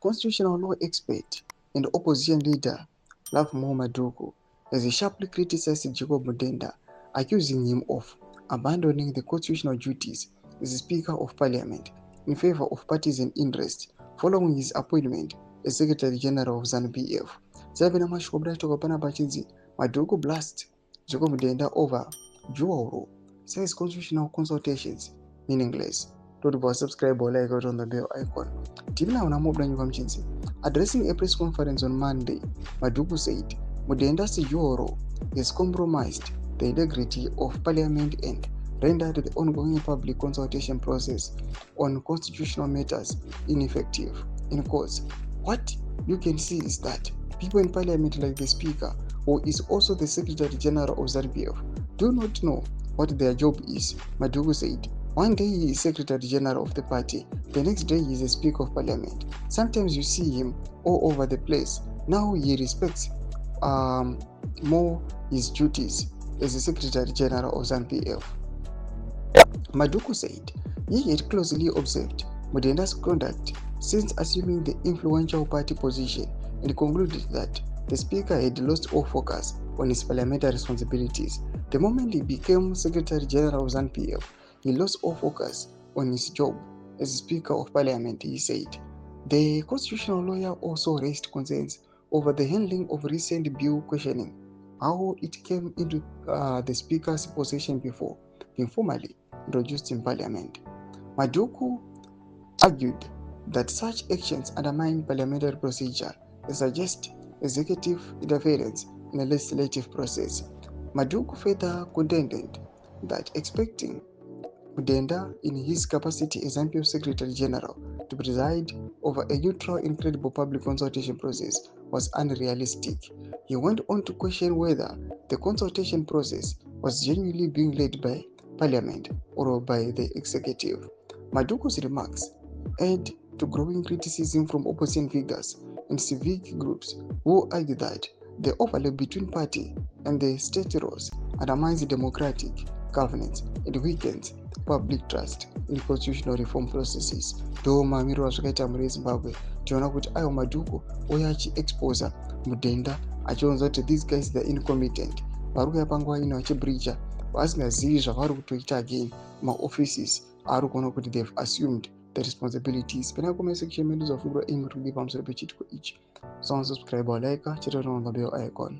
constitutional law expert and opposition leader Lovemore Maduku has sharply criticized Jacob Mudenda, accusing him of abandoning the constitutional duties as Speaker of Parliament in favor of partisan interests following his appointment as Secretary General of ZANU-PF. Maduku blasts Jacob Mudenda over dual role, says constitutional consultations meaningless. Don't subscribe or like out on the bell icon. Addressing a press conference on Monday, Maduku said Mudenda's dual role has compromised the integrity of Parliament and rendered the ongoing public consultation process on constitutional matters ineffective. In quotes, what you can see is that people in Parliament like the Speaker, who is also the Secretary General of ZVAITWA, do not know what their job is, Maduku said. One day he is Secretary General of the party, the next day he is a Speaker of Parliament. Sometimes you see him all over the place. Now he respects more his duties as the Secretary General of ZANU-PF. Maduku said he had closely observed Mudenda's conduct since assuming the influential party position and concluded that the Speaker had lost all focus on his parliamentary responsibilities. The moment he became Secretary General of ZANU-PF, he lost all focus on his job as Speaker of Parliament, he said. The constitutional lawyer also raised concerns over the handling of recent bill questioning how it came into the Speaker's possession before being formally introduced in Parliament. Maduku argued that such actions undermine parliamentary procedure and suggest executive interference in the legislative process. Maduku further contended that expecting Mudenda, in his capacity as ZANU-PF Secretary General, to preside over a neutral and credible public consultation process was unrealistic. He went on to question whether the consultation process was genuinely being led by Parliament or by the executive. Maduku's remarks add to growing criticism from opposition figures and civic groups who argue that the overlap between party and the state roles undermines democratic governance and weakens public trust in constitutional reform processes. Though mamiro azvakaita muri Zimbabwe, tiona kuti ayo Maduku uya achiexposa Mudenda achionza kuti these guys they're incompetent. Vari kuuya panguva ino vachibreacha vasingazivi zvavari kutoita again maoffices ari kuona kuti they've assumed the responsibilities. Pena comment section medu zvafungura imi kuti pamusoro pechitiko ichi. Subscribe or like, chete on the bell icon.